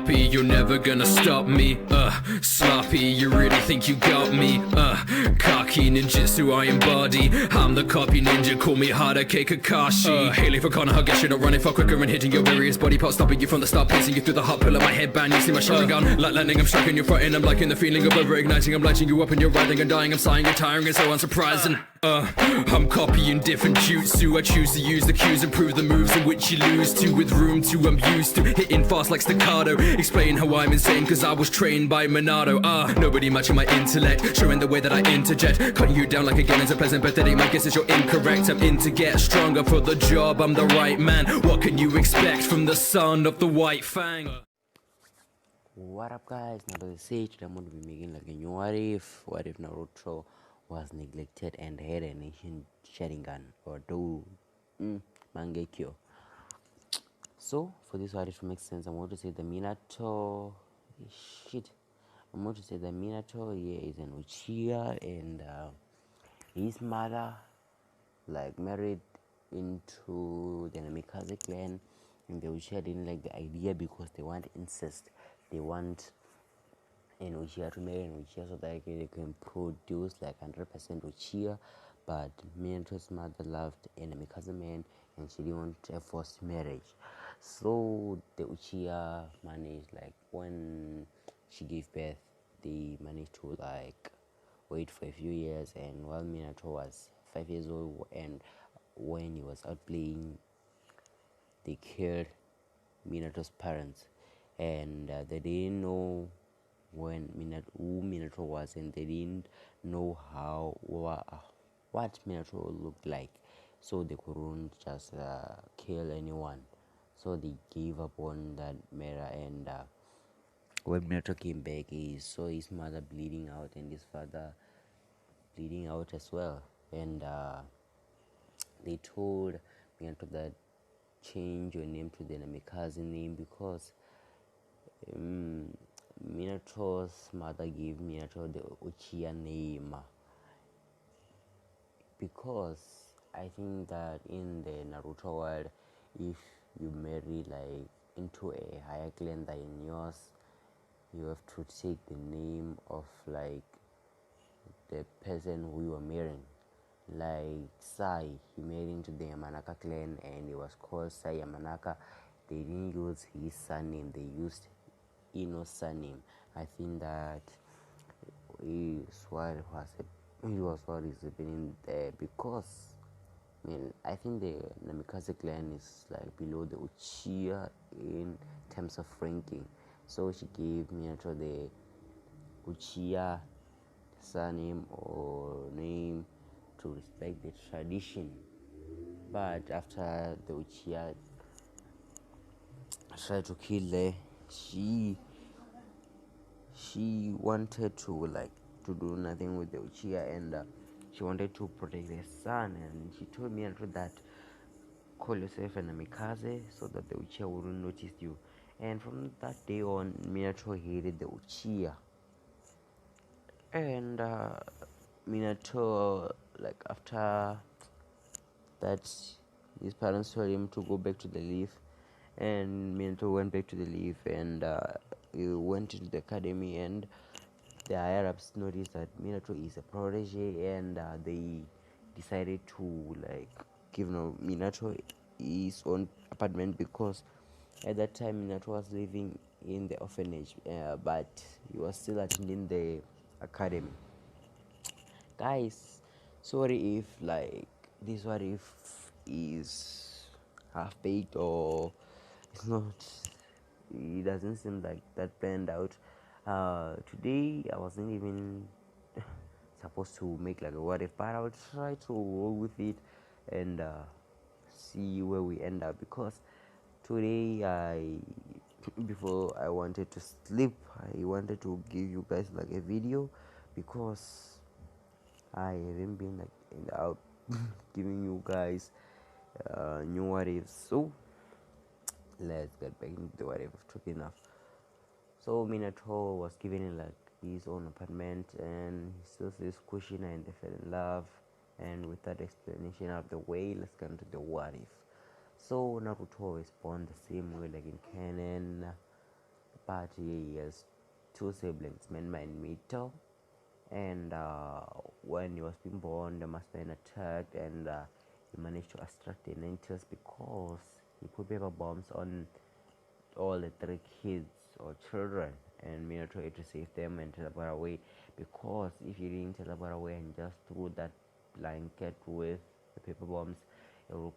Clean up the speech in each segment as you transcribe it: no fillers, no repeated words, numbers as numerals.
copy, you're never gonna stop me. Sloppy, you really think you got me? Cocky ninjutsu I embody. I'm the copy ninja, call me Hadake Kakashi. Hailing for Konoha, get shit, running far quicker and hitting your various body parts, stopping you from the start, placing you through the hot pill of my headband. You see my Sharingan, like lightning, I'm striking your front and I'm liking the feeling of over-igniting. I'm lighting you up and you're writhing and dying, I'm sighing and tiring and so unsurprising. I'm copying different jutsu. I choose to use the cues and prove the moves in which you lose to, with room to I'm used to hitting fast like staccato. Explain how I'm insane cause I was trained by Minato. Nobody matching my intellect, showing the way that I interject, cutting you down like again is a pleasant pathetic. My guess is you're incorrect. I'm in to get stronger for the job, I'm the right man. What can you expect from the son of the White Fang? What up guys, Naruto say today I'm going to be making like a new what if Naruto was neglected and had an ancient Sharingan or mongekyo. So for this what if to make sense, I'm going to say the Minato I'm going to say the Minato here is an Uchiha, and his mother like married into the Namikaze clan, and the Uchiha didn't like the idea because they want incest. They want an Uchiha to marry an Uchiha so that they can produce like 100% Uchiha. But Minato's mother loved an Namikaze man and she didn't want a forced marriage. So the Uchiha managed, like when she gave birth, they managed to like wait for a few years, and while Minato was 5 years old and when he was out playing, they killed Minato's parents, and they didn't know who Minato was, and they didn't know what Minato looked like, so they couldn't just kill anyone. So they gave up on that matter, and when Minato came back, he saw his mother bleeding out and his father bleeding out as well, and they told Minato that change your name to the Namikaze name because Minato's mother gave Minato the Uchiha name, because I think that in the Naruto world, if you marry like into a higher clan than yours, you have to take the name of like the person who you are marrying. Like Sai, he married into the Yamanaka clan and he was called Sai Yamanaka. They didn't use his surname, they used Ino's surname. I think that is what is happening there, because I think the Namikaze clan is like below the Uchiha in terms of ranking. So she gave Minato the Uchiha surname or name to respect the tradition. But after the Uchiha tried to kill her, she wanted to do nothing with the Uchiha, and she wanted to protect her son, and she told me that call yourself an Namikaze so that the Uchiha wouldn't notice you. And from that day on, Minato hated the Uchiha, and Minato, like after that, his parents told him to go back to the leaf, and Minato went back to the leaf, and he went into the academy, and the higher ups noticed that Minato is a protege, and they decided to like give Minato his own apartment, because at that time Minato was living in the orphanage, but he was still attending the academy. Guys, sorry if like this what if is half baked or it's not. It doesn't seem like that planned out. Today I wasn't even supposed to make like a what if, but I'll try to roll with it and see where we end up, because today before I wanted to sleep, I wanted to give you guys like a video, because I haven't been like out giving you guys new what ifs. So let's get back into the what if of talking enough. So Minato was given like his own apartment, and he still says Kushina, and they fell in love. And with that explanation out of the way, let's get into the what if. So Naruto is born the same way like in canon, but he has two siblings, Menma and Mito. And when he was being born, the master attacked, and he managed to extract the Ninjas because he put paper bombs on all the three kids or children, and Mina tried to save them and teleport away, because if you didn't teleport away and just threw that blanket with the paper bombs, it would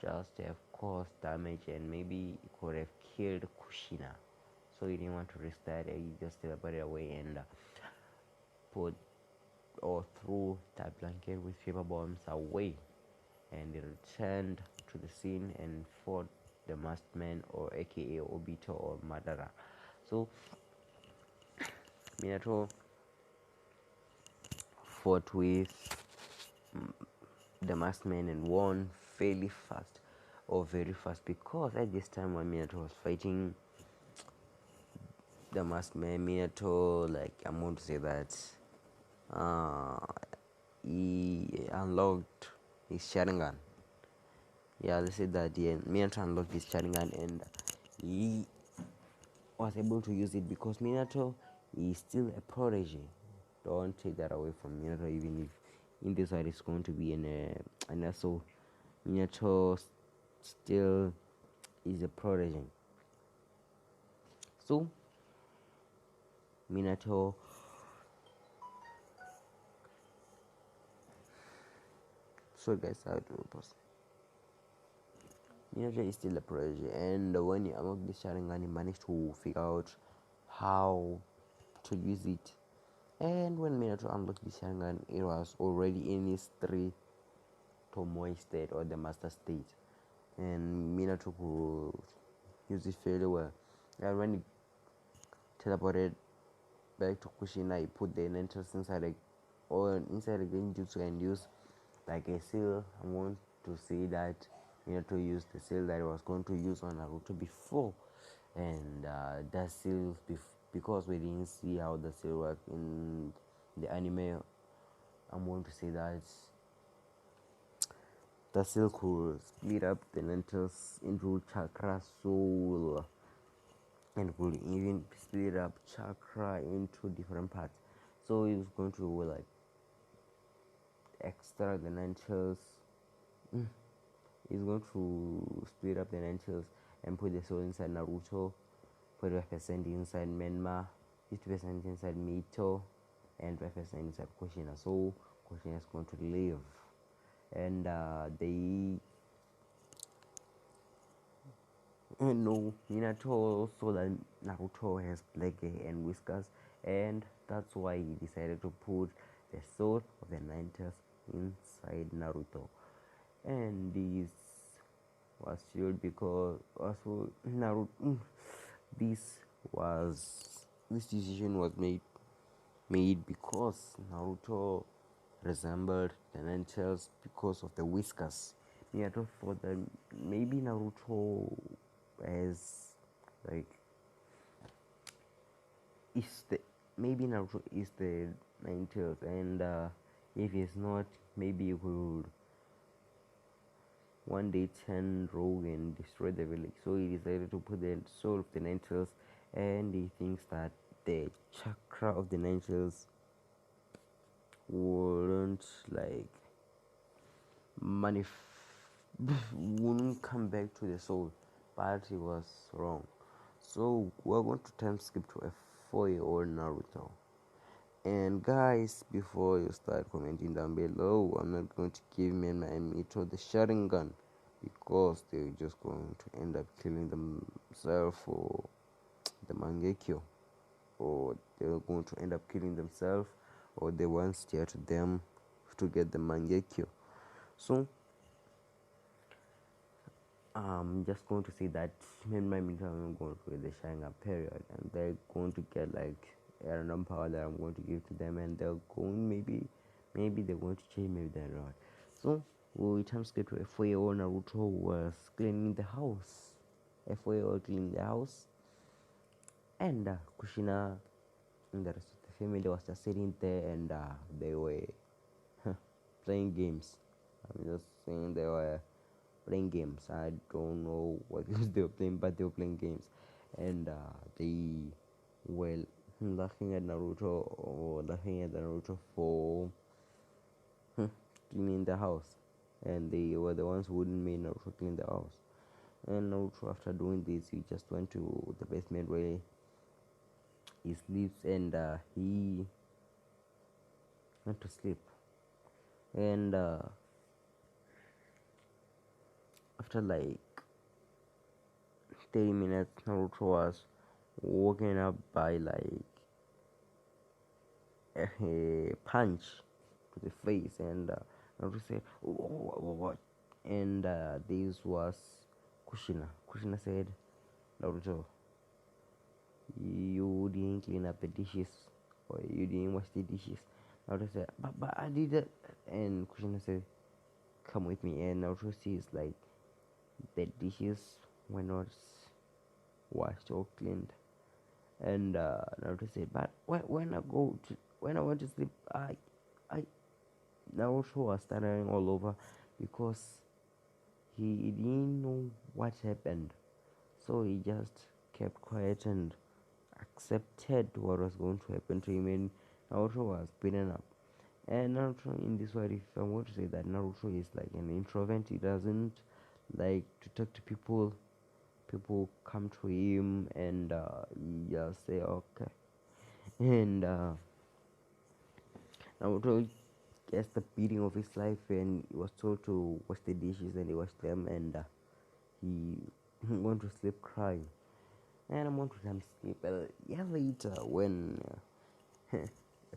just have caused damage and maybe it could have killed Kushina. So he didn't want to risk that. He just teleported away and put or threw that blanket with paper bombs away, and he returned to the scene and fought the masked man, or aka Obito or Madara. So Minato fought with the masked man and won fairly fast, or very fast, because at this time when Minato was fighting the masked man, Minato, like, I'm going to say that he unlocked his Sharingan. Yeah, let's say that Minato unlocked his Sharingan, and he was able to use it because Minato is still a prodigy. Don't take that away from Minato, even if in this side it's going to be an assault. Minato still is a prodigy. So Minato guys, I do pause. Minato is still a prodigy, and when he unlocked the Sharingan, he managed to figure out how to use it. And when Minato unlocked the Sharingan, it was already in his 3 Tomoe state, or the master state, and Minato could use it fairly well. And when he teleported back to Kushina, he put the Nentals inside inside the Genjutsu and used like a seal. I'm going to say that Minato used the seal that he was going to use on Naruto before, and that seal, because we didn't see how the seal worked in the anime, I'm going to say that the seal could split up the Nentals into chakra, soul, and could even split up chakra into different parts. So he was going to like extract the Nentals. He's going to split up the Nentals and put the soul inside Naruto, 45% inside Menma, 50% inside Mito, and 5% inside Kushina. So Kushina is going to live, and they no, Minato saw that Naruto has black hair and whiskers, and that's why he decided to put the soul of the Ninjas inside Naruto. And this was fueled because also Naruto. This decision was made because Naruto resembled the Ninjas because of the whiskers. Minato thought that maybe Naruto as like Naruto is the Ninetales, and if he's not, maybe he could one day turn rogue and destroy the village. So he decided to put the soul of the Ninetales, and he thinks that the chakra of the Ninetales wouldn't like wouldn't come back to the soul, but he was wrong. So we're going to time skip to a 4-year-old Naruto. And guys, before you start commenting down below, I'm not going to give me and my Mito the Sharingan, because they're just going to end up killing themselves for the mongekyo, or they're going to end up killing themselves or the ones dear to them to get the mongekyo. So I'm just going to say that me and my Mito are going to get the Sharingan period, and they're going to get like a random power that I'm going to give to them, and they're going maybe they're going to change, maybe they're not. So we time skip to a 4-year-old Naruto was cleaning the house. A 4-year-old cleaning the house, and Kushina and the rest of the family was just sitting there, and they were playing games. I'm just saying they were playing games. I don't know what games they were playing, but they were playing games. and they were laughing at Naruto or laughing at Naruto for cleaning the house, and they were the ones who wouldn't make Naruto clean the house. And Naruto, after doing this, he just went to the basement where he sleeps, and he went to sleep. And after like 30 minutes, Naruto was woken up by like a punch to the face, and Naruto said, What? And this was Kushina. Kushina said, Naruto, you didn't clean up the dishes, or you didn't wash the dishes. Naruto said, but I did it. And Kushina said, come with me. And Naruto sees like the dishes were not washed or cleaned. And Naruto said, but when I went to sleep, I Naruto was stuttering all over because he didn't know what happened. So he just kept quiet and accepted what was going to happen to him, and Naruto was beaten up. And Naruto, in this way, if I'm going to say that Naruto is like an introvert, he doesn't like to talk to people. People come to him and he just say okay. And Naruto gets the beating of his life, and he was told to wash the dishes, and he washed them, and he went to sleep crying. And I'm going to come sleep. Yeah, later when a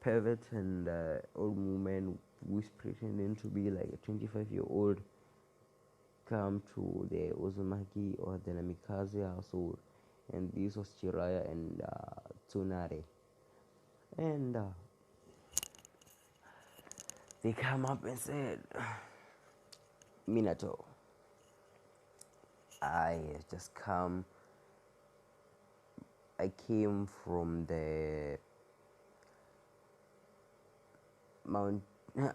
pervert and old woman who is pretending to be like a 25-year-old come to the Uzumaki or the Namikaze household, and this was Jiraiya and Tsunade. And they come up and said, Minato, I just come. I came from the Mount.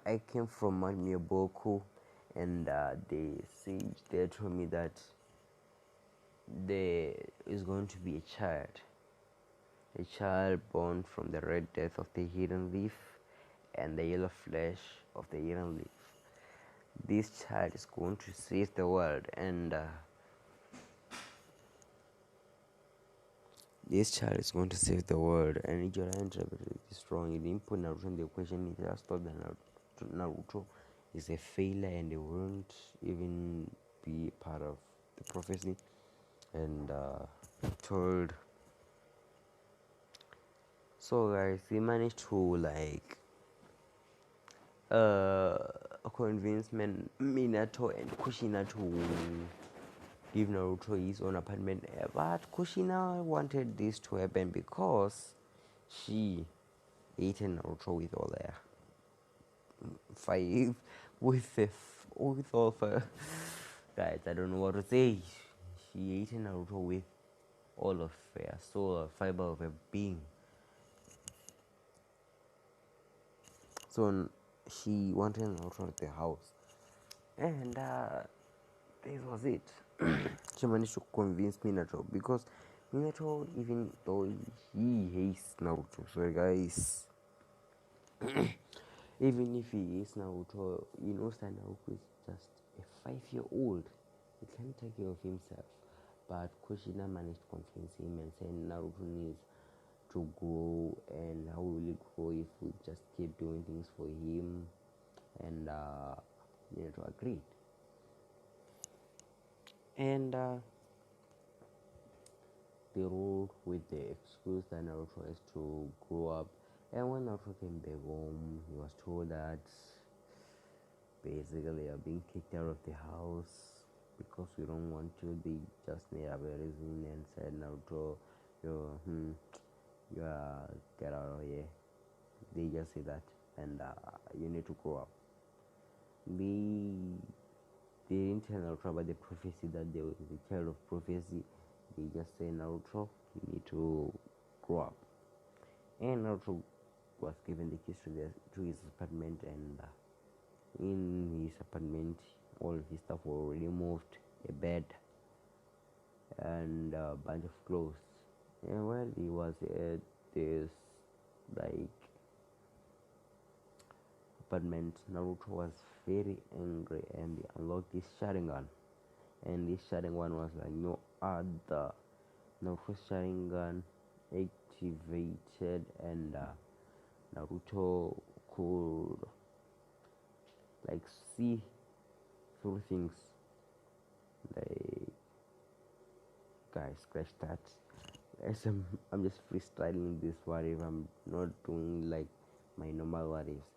I came from Mount Myoboku, and the sage there told me that there is going to be a child born from the red death of the hidden leaf and the yellow flesh of the hidden leaf. This child is going to save the world, and this child is going to save the world. And Jiraiya interpreted this wrong. He didn't put Naruto in the equation. He just thought that Naruto is a failure and he wouldn't even be part of the prophecy. And told. So guys, he managed to like convince Minato and Kushina to give Naruto his own apartment, but Kushina wanted this to happen because she hated Naruto with all their five with all of her guys. I don't know what to say. She hated Naruto with all of her soul or fiber of her being. So she wanted Naruto at the house, and this was it. She managed to convince Minato because Minato, even though he hates Naruto, sorry guys, even if he hates Naruto, he knows that Naruto is just a 5-year-old. He can't take care of himself. But Kushina managed to convince him and said Naruto needs to grow, and how will he grow if we just keep doing things for him? And Minato agreed. And they ruled with the excuse that Naruto has to grow up. And when Naruto came back home, he was told that basically you're being kicked out of the house because we don't want you. They just made up a reason and said, Naruto, you get out of here. They just say that, and you need to grow up. They didn't tell Naruto about the prophecy that there was a child of prophecy. They just say, Naruto, you need to grow up. And Naruto was given the keys to his apartment, and in his apartment all his stuff were already moved, a bed and a bunch of clothes. And while he was at this like apartment, Naruto was very angry and he unlocked his Sharingan. And this Sharingan was like no other. Naruto's Sharingan activated, and Naruto could like see through things. Like, guys, scratch that. As I'm just freestyling this what if I'm not doing like my normal what ifs.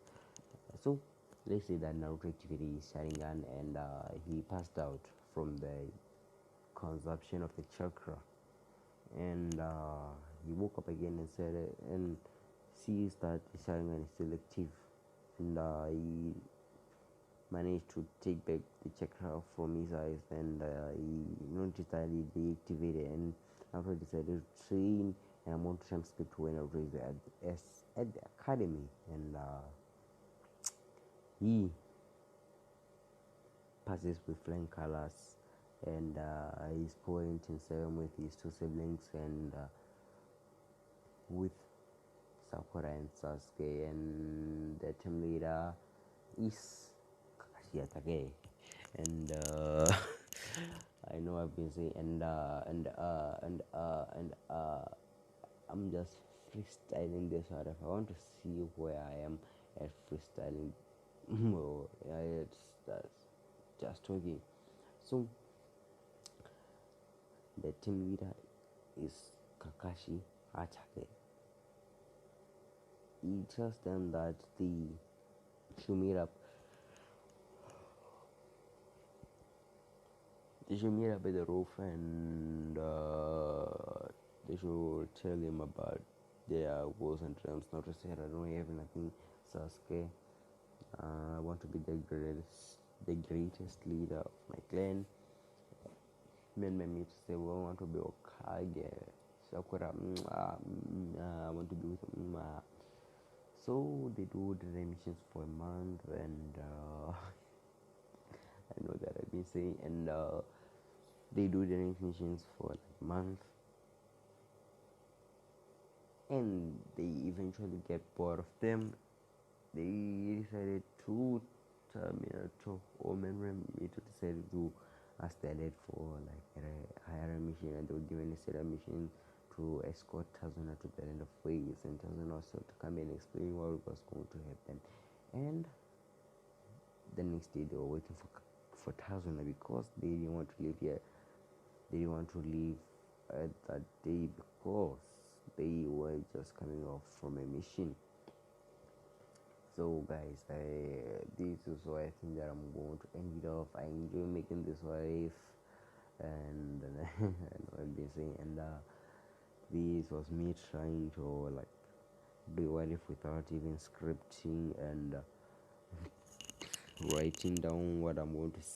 So let's say that Naruto activated his Sharingan, and he passed out from the consumption of the chakra, and he woke up again and said and sees that the Sharingan is still active, and he managed to take back the chakra from his eyes, and he noticed that he deactivated, and after decided to train an amount of time skip to when I was at the academy, and he passes with flying colors, and he's point in seven with his two siblings, and with Sakura and Sasuke, and the team leader is Kakashi Atake. And I know I've been saying, and I'm just freestyling this out. If I want to see where I am at freestyling, oh, yeah, that's just talking. So the team leader is Kakashi Atake. He tells them that they should meet up. They should meet up at the roof, and they should tell him about their goals and dreams. Not to say I don't have nothing, Sasuke. I want to be the greatest leader of my clan. Men me to say, well, I want to be Okage. Sakura, I want to be with him. So they do the missions for a month, and I know that I've been saying, and they do the missions for like a month, and they eventually get bored of them. They decided to Minato or Minato decided to ask their dad for like a higher mission, and they were given a set mission to escort Tazuna to the end of ways, and Tazuna also to come and explain what was going to happen. And the next day they were waiting for Tazuna, because they didn't want to leave here. They didn't want to leave that day because they were just coming off from a mission. So guys, this is why I think that I'm going to end it off. I enjoy making this wife, and I know I've been saying, and this was me trying to like do what if without even scripting and writing down what I'm going to